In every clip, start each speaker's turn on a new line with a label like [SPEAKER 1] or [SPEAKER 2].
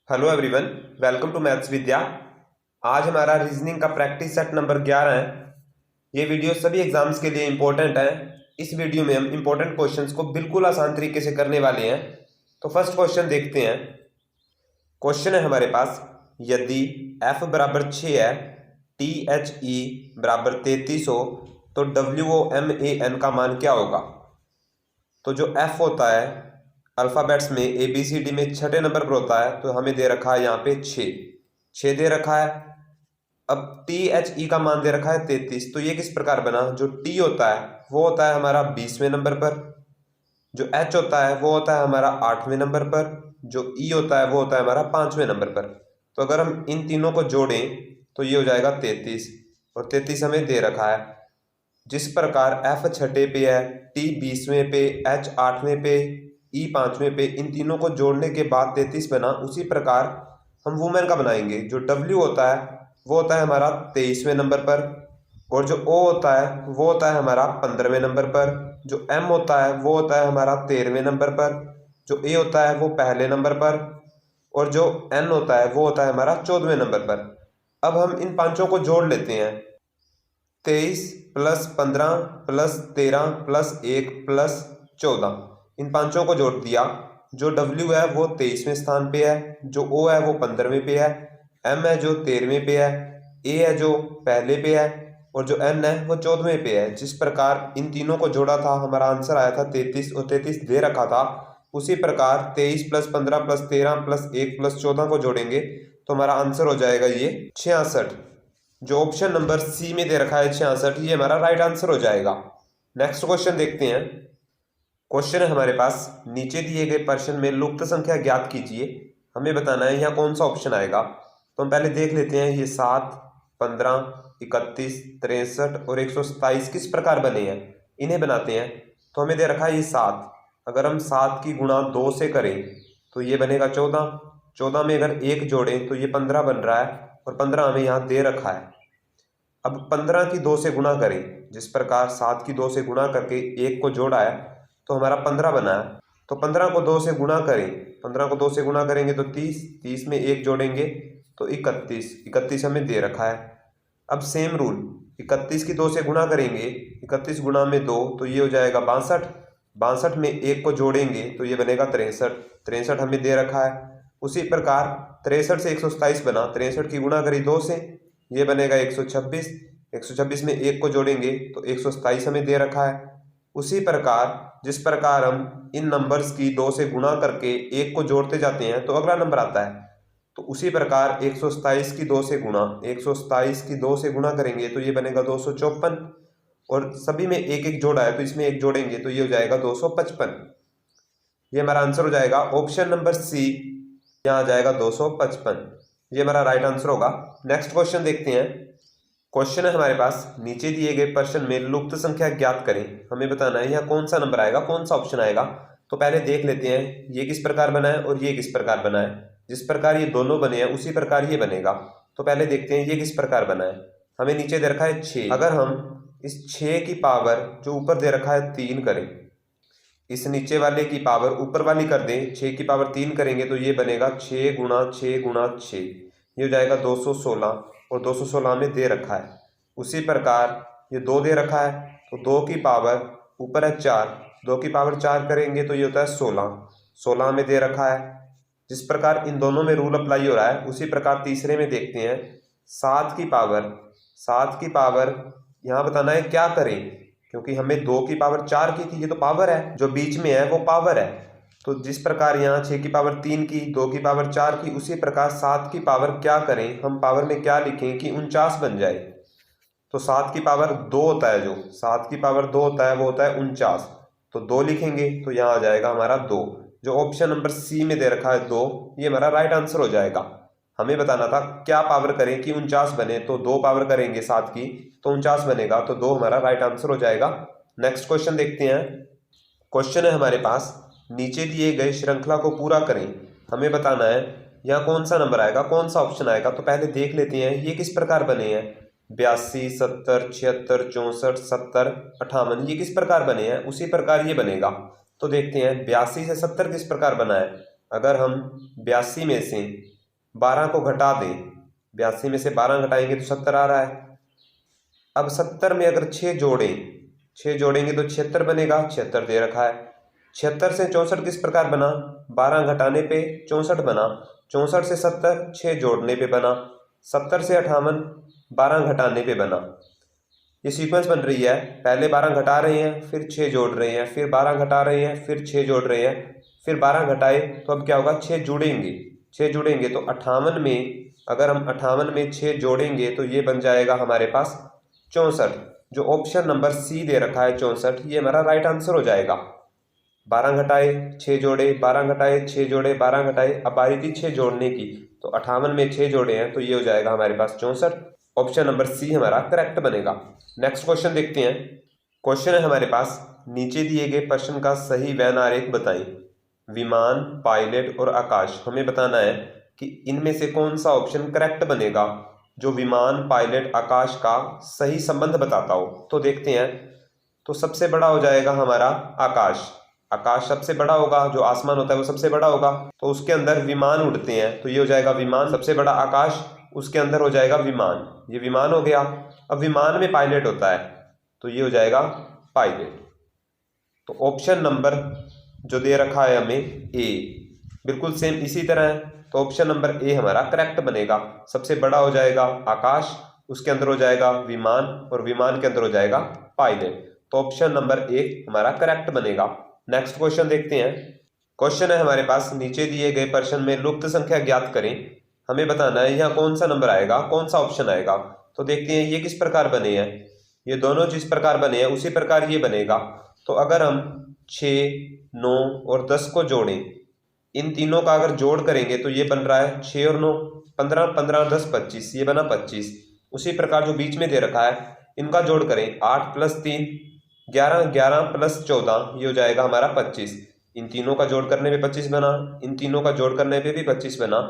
[SPEAKER 1] Hello everyone, welcome to maths Vidya. आज हमारा reasoning का प्रैक्टिस सेट नंबर 11 है। ये वीडियो सभी एग्जाम्स के लिए इम्पोर्टेंट है। इस वीडियो में हम इम्पोर्टेंट क्वेश्चंस को बिल्कुल आसान तरीके से करने वाले हैं। तो फर्स्ट क्वेश्चन देखते हैं। क्वेश्चन है हमारे पास, यदि f बराबर 6 है, THE बराबर 33 हो तो WOMAN का मान क्या होगा। तो जो f होता है अल्फ़ाबेट्स में ABCD में छठे नंबर पर होता है, तो हमें दे रखा है यहाँ पे 6 दे रखा है। अब THE का मान दे रखा है 33। तो ये किस प्रकार बना, जो T होता है वो होता है हमारा 20वें नंबर पर, जो H होता है वो होता है हमारा 8वें नंबर पर, जो E होता है वो होता है हमारा 5वें नंबर पर। तो अगर हम इन तीनों को जोड़ें तो ये हो जाएगा 33, और 33 हमें दे रखा है। जिस प्रकार F छठे पे है, T 20वें पे, H 8वें पे, E 5वें पे, इन तीनों को जोड़ने के बाद 33 बना, उसी प्रकार हम वुमेन का बनाएंगे। जो W होता है वो होता है हमारा 23वें नंबर पर, और जो O होता है वो होता है हमारा 15वें नंबर पर, जो M होता है वो होता है हमारा 13वें नंबर पर, जो A होता है वो पहले नंबर पर, और जो N होता है वो होता है हमारा 14वें नंबर पर। अब हम इन पांचों को जोड़ लेते हैं। 23 प्लस 15 प्लस 13 प्लस 1 प्लस 14, इन पांचों को जोड़ दिया। जो W है वो 23वें स्थान पे है, जो O है वो 15वें पे है, M है जो 13वें पे है, A है जो पहले पे है, और जो N है वो 14वें पे है। जिस प्रकार इन तीनों को जोड़ा था हमारा आंसर आया था 33, और 33 दे रखा था। उसी प्रकार 23 प्लस 15 प्लस 13 प्लस 1 प्लस 14 को जोड़ेंगे तो हमारा आंसर हो जाएगा ये 66। जो ऑप्शन नंबर सी में दे रखा है 66, ये हमारा राइट आंसर हो जाएगा। नेक्स्ट क्वेश्चन देखते हैं। क्वेश्चन है हमारे पास, नीचे दिए गए प्रश्न में लुप्त संख्या ज्ञात कीजिए। हमें बताना है यहाँ कौन सा ऑप्शन आएगा। तो हम पहले देख लेते हैं, ये 7, 15, 31, 63 और 127 किस प्रकार बने हैं, इन्हें बनाते हैं। तो हमें दे रखा है ये 7, अगर हम 7 की गुणा 2 से करें तो ये बनेगा 14, 14 में अगर 1 जोड़ें तो ये 15 बन रहा है, और 15 हमें यहाँ दे रखा है। अब 15 की 2 से गुणा करें, जिस प्रकार 7 की 2 से गुणा करके 1 को जोड़ा है तो हमारा 15 बना है। तो 15 को 2 से गुणा करें, 15 को 2 से गुणा करेंगे तो 30, 30 में 1 जोड़ेंगे तो 31, 31 हमें दे रखा है। अब सेम रूल, 31 की 2 से गुणा करेंगे, 31 गुणा में 2 तो ये हो जाएगा 62, 62 में 1 को जोड़ेंगे तो ये बनेगा 63, 63 हमें दे रखा है। उसी प्रकार 63 से 127 बना, 63 की गुणा करी 2 से, ये बनेगा 126, 126 में 1 को जोड़ेंगे तो 127 हमें दे रखा है। उसी प्रकार जिस प्रकार हम इन नंबर्स की 2 से गुणा करके 1 को जोड़ते जाते हैं तो अगला नंबर आता है। तो उसी प्रकार 127 की 2 से गुणा, 127 की 2 से गुणा करेंगे तो ये बनेगा 254, और सभी में एक एक जोड़ा है तो इसमें एक जोड़ेंगे तो ये हो जाएगा 255। ये हमारा आंसर हो जाएगा ऑप्शन नंबर सी, यहाँ आ जाएगा 255। ये हमारा राइट आंसर होगा। नेक्स्ट क्वेश्चन देखते हैं। क्वेश्चन है हमारे पास, नीचे दिए गए प्रश्न में लुप्त संख्या ज्ञात करें। हमें बताना है यहाँ कौन सा नंबर आएगा, कौन सा ऑप्शन आएगा। तो पहले देख लेते हैं ये किस प्रकार बना है और ये किस प्रकार बना है। जिस प्रकार ये दोनों बने हैं उसी प्रकार ये बनेगा। तो पहले देखते हैं ये किस प्रकार बना है। हमें नीचे दे रखा है 6, अगर हम इस 6 की पावर जो ऊपर दे रखा है 3 करें, इस नीचे वाले की पावर ऊपर वाली कर दें, 6 की पावर 3 करेंगे तो ये बनेगा 6 गुणा 6 गुणा 6, ये हो जाएगा 216, और 216 में दे रखा है। उसी प्रकार ये 2 दे रखा है तो 2 की पावर ऊपर है 4, 2 की पावर 4 करेंगे तो ये होता है 16, 16 में दे रखा है। जिस प्रकार इन दोनों में रूल अप्लाई हो रहा है उसी प्रकार तीसरे में देखते हैं। 7 की पावर, 7 की पावर यहाँ बताना है क्या करें, क्योंकि हमें 2 की पावर 4 की थी, ये तो पावर है, जो बीच में है वो पावर है। तो जिस प्रकार यहाँ 6 की पावर 3 की, 2 की पावर 4 की, उसी प्रकार 7 की पावर क्या करें, हम पावर में क्या लिखें कि 49 बन जाए। तो 7 की पावर 2 होता है, जो 7 की पावर 2 होता है वो होता है 49, तो 2 लिखेंगे तो यहाँ आ जाएगा हमारा 2। जो ऑप्शन नंबर सी में दे रखा है 2, ये हमारा राइट आंसर हो जाएगा। हमें बताना था क्या पावर करें कि 49 बने, तो 2 पावर करेंगे 7 की तो 49 बनेगा, तो 2 हमारा राइट आंसर हो जाएगा। नेक्स्ट क्वेश्चन देखते हैं। क्वेश्चन है हमारे पास, नीचे दिए गए श्रृंखला को पूरा करें। हमें बताना है यहाँ कौन सा नंबर आएगा, कौन सा ऑप्शन आएगा। तो पहले देख लेते हैं ये किस प्रकार बने हैं। 82, 70, 76, 64, 70, 58, ये किस प्रकार बने हैं, उसी प्रकार ये बनेगा। तो देखते हैं 82 से 70 किस प्रकार बना है। अगर हम 82 में से 12 को घटा दें, 82 में से 12 घटाएंगे तो 70 आ रहा है। अब 70 में अगर 6 जोड़ें, 6 जोड़ेंगे तो 76 बनेगा, 76 दे रखा है। 76 से 64 किस प्रकार बना, 12 घटाने पे 64 बना, 64 से 70 6 जोड़ने पे बना, 70 से 58 12 घटाने पे बना। ये सीक्वेंस बन रही है, पहले 12 घटा रहे हैं, फिर 6 जोड़ रहे हैं, फिर 12 घटा रहे हैं, फिर 6 जोड़ रहे हैं, फिर 12 घटाए तो अब क्या होगा, 6 जुड़ेंगे। 6 जुड़ेंगे तो 58 में, अगर हम 58 में 6 जोड़ेंगे तो ये बन जाएगा हमारे पास 64। जो ऑप्शन नंबर सी दे रखा है 64, ये हमारा राइट आंसर हो जाएगा। 12 घटाए 6 जोड़े, 12 घटाए 6 जोड़े, 12 घटाए, अब बारी थी 6 जोड़ने की, तो 58 में 6 जोड़े हैं तो ये हो जाएगा हमारे पास 64। ऑप्शन नंबर सी हमारा करेक्ट बनेगा। नेक्स्ट क्वेश्चन देखते हैं। क्वेश्चन है हमारे पास, नीचे दिए गए प्रश्न का सही वैन आरेख बताएं। विमान, पायलट और आकाश, हमें बताना है कि इनमें से कौन सा ऑप्शन करेक्ट बनेगा जो विमान, पायलट, आकाश का सही संबंध बताता हो। तो देखते हैं। तो सबसे बड़ा हो जाएगा हमारा आकाश। आकाश सबसे बड़ा होगा, जो आसमान होता है वो सबसे बड़ा होगा, तो उसके अंदर विमान उड़ते हैं तो ये हो जाएगा विमान। सबसे बड़ा आकाश, उसके अंदर हो जाएगा विमान, ये विमान हो गया। अब विमान में पायलट होता है तो ये हो जाएगा पायलट। तो ऑप्शन नंबर जो दे रखा है हमें ए, बिल्कुल सेम इसी तरह है, तो ऑप्शन नंबर ए हमारा करेक्ट बनेगा। सबसे बड़ा हो जाएगा आकाश, उसके अंदर हो जाएगा विमान, और विमान के अंदर हो जाएगा पायलट। तो ऑप्शन नंबर ए हमारा करेक्ट बनेगा। नेक्स्ट क्वेश्चन देखते हैं। क्वेश्चन है हमारे पास, नीचे दिए गए प्रश्न में लुप्त संख्या ज्ञात करें। हमें बताना है यहाँ कौन सा नंबर आएगा, कौन सा ऑप्शन आएगा। तो देखते हैं ये किस प्रकार बने हैं। ये दोनों जिस प्रकार बने हैं उसी प्रकार ये बनेगा। तो अगर हम 6, 9 और 10 को जोड़ें, इन तीनों का अगर जोड़ करेंगे तो ये बन रहा है 6 और 9 15, 15 10 25, ये बना 25। उसी प्रकार जो बीच में दे रखा है इनका जोड़ करें, 8 + 3 11, 11 + 14, ये हो जाएगा हमारा 25। इन तीनों का जोड़ करने पे 25 बना, इन तीनों का जोड़ करने पे भी 25 बना,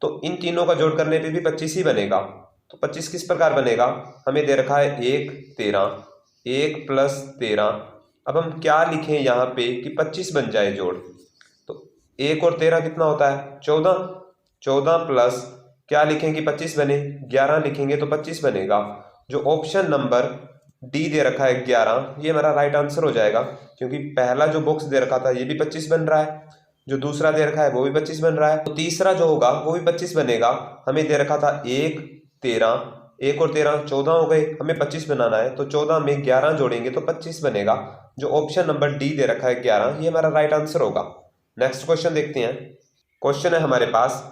[SPEAKER 1] तो इन तीनों का जोड़ करने पे भी 25 ही बनेगा। तो 25 किस प्रकार बनेगा, हमें दे रखा है 1 13, 1 + 13। अब हम क्या लिखें यहाँ पे कि 25 बन जाए जोड़। तो 1 और 13 कितना होता है, 14, 14 प्लस क्या लिखें कि 25 बने, 11 लिखेंगे तो 25 बनेगा। जो ऑप्शन नंबर डी दे रखा है 11, ये हमारा राइट आंसर हो जाएगा, क्योंकि पहला जो बॉक्स दे रखा था ये भी 25 बन रहा है, जो दूसरा दे रखा है वो भी 25 बन रहा है, तो तीसरा जो होगा वो भी 25 बनेगा। हमें दे रखा था 1 13, 1 और 13 14 हो गए, हमें 25 बनाना है, तो 14 में 11 जोड़ेंगे तो 25 बनेगा। जो ऑप्शन नंबर डी दे रखा है 11, ये हमारा राइट आंसर होगा। नेक्स्ट क्वेश्चन देखते हैं। क्वेश्चन है हमारे पास,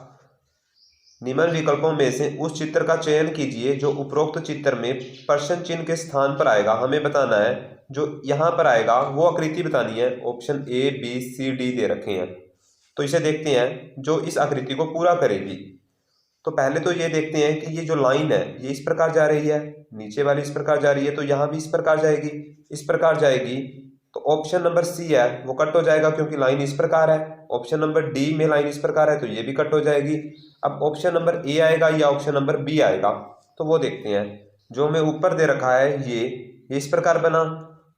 [SPEAKER 1] निम्न विकल्पों में से उस चित्र का चयन कीजिए जो उपरोक्त चित्र में प्रश्न चिन्ह के स्थान पर आएगा। हमें बताना है जो यहाँ पर आएगा वो आकृति बतानी है। Option A B C D दे रखे हैं, तो इसे देखते हैं जो इस आकृति को पूरा करेगी। तो पहले तो ये देखते हैं कि ये जो लाइन है ये इस प्रकार जा रही है, नीचे वाली इस प्रकार जा रही है, तो यहाँ भी इस प्रकार जाएगी, इस प्रकार जाएगी। तो ऑप्शन नंबर सी है वो कट हो जाएगा क्योंकि लाइन इस प्रकार है। ऑप्शन नंबर डी में लाइन इस प्रकार है तो ये भी कट हो जाएगी। अब ऑप्शन नंबर ए आएगा या ऑप्शन नंबर बी आएगा, तो वो देखते हैं। जो हमें ऊपर दे रखा है ये इस प्रकार बना,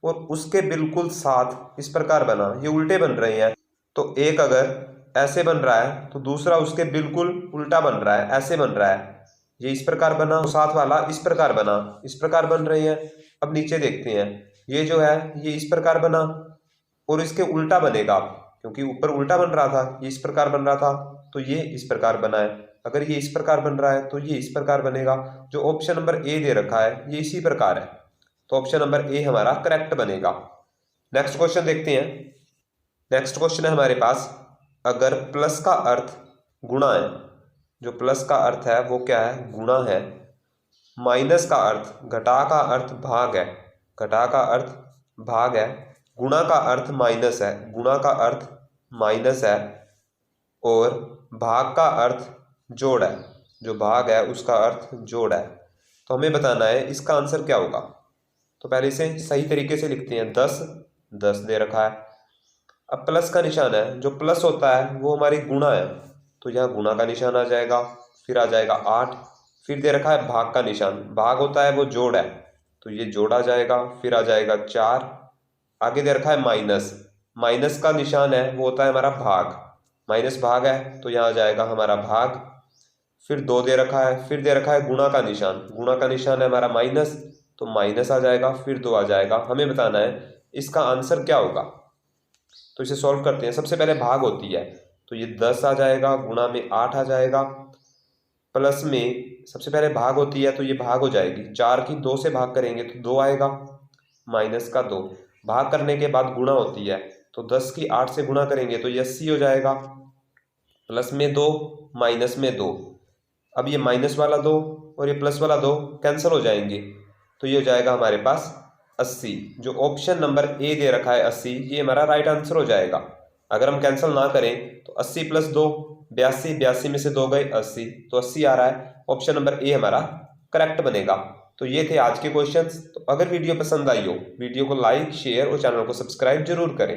[SPEAKER 1] और उसके बिल्कुल साथ इस प्रकार बना, ये उल्टे बन रहे हैं। तो एक अगर ऐसे बन रहा है तो दूसरा उसके बिल्कुल उल्टा बन रहा है, ऐसे बन रहा है। ये इस प्रकार बना, साथ वाला इस प्रकार बना, इस प्रकार बन रहे हैं। अब नीचे देखते हैं, ये जो है ये इस प्रकार बना और इसके उल्टा बनेगा, क्योंकि ऊपर उल्टा बन रहा था, ये इस प्रकार बन रहा था, तो ये इस प्रकार बना है। अगर ये इस प्रकार बन रहा है तो ये इस प्रकार बनेगा। जो ऑप्शन नंबर ए दे रखा है ये इसी प्रकार है, तो ऑप्शन नंबर ए हमारा करेक्ट बनेगा। नेक्स्ट क्वेश्चन देखते हैं। नेक्स्ट क्वेश्चन है हमारे पास, अगर प्लस का अर्थ गुणा है, जो प्लस का अर्थ है वो क्या है, गुणा है। माइनस का अर्थ, घटा का अर्थ भाग है, घटा का अर्थ भाग है। गुणा का अर्थ माइनस है, गुणा का अर्थ माइनस है। और भाग का अर्थ जोड़ है, जो भाग है उसका अर्थ जोड़ है। तो हमें बताना है इसका आंसर क्या होगा। तो पहले इसे सही तरीके से लिखते हैं। 10 10 दे रखा है, अब प्लस का निशान है, जो प्लस होता है वो हमारी गुणा है, तो यहाँ गुणा का निशान आ जाएगा, फिर आ जाएगा 8, फिर दे रखा है भाग का निशान, भाग होता है वो जोड़ है, तो ये जोड़ आ जाएगा, फिर आ जाएगा 4, आगे दे रखा है माइनस, माइनस का निशान है वो होता है हमारा भाग, माइनस भाग है तो यहाँ आ जाएगा हमारा भाग, फिर 2 दे रखा है, फिर दे रखा है गुणा का निशान, गुणा का निशान है हमारा माइनस, तो माइनस आ जाएगा, फिर 2 आ जाएगा। हमें बताना है इसका आंसर क्या होगा। तो इसे सॉल्व करते हैं। सबसे पहले भाग होती है, तो ये 10 आ जाएगा, गुणा में 8 आ जाएगा, प्लस में सबसे पहले भाग होती है तो ये भाग हो जाएगी, 4 की 2 से भाग करेंगे तो 2 आएगा, माइनस का 2, भाग करने के बाद गुणा होती है तो 10 की 8 से गुणा करेंगे तो ये 80 हो जाएगा, प्लस में 2, माइनस में 2। अब ये माइनस वाला 2 और ये प्लस वाला 2 कैंसिल हो जाएंगे, तो ये हो जाएगा हमारे पास 80। जो ऑप्शन नंबर ए दे रखा है 80, ये हमारा राइट आंसर हो जाएगा। अगर हम कैंसिल ना करें तो 80 + 2 82, 82 में से 2 गए 80, तो 80 आ रहा है। ऑप्शन नंबर ए हमारा करेक्ट बनेगा। तो ये थे आज के क्वेश्चंस। तो अगर वीडियो पसंद आई हो, वीडियो को लाइक, शेयर और चैनल को सब्सक्राइब जरूर करें।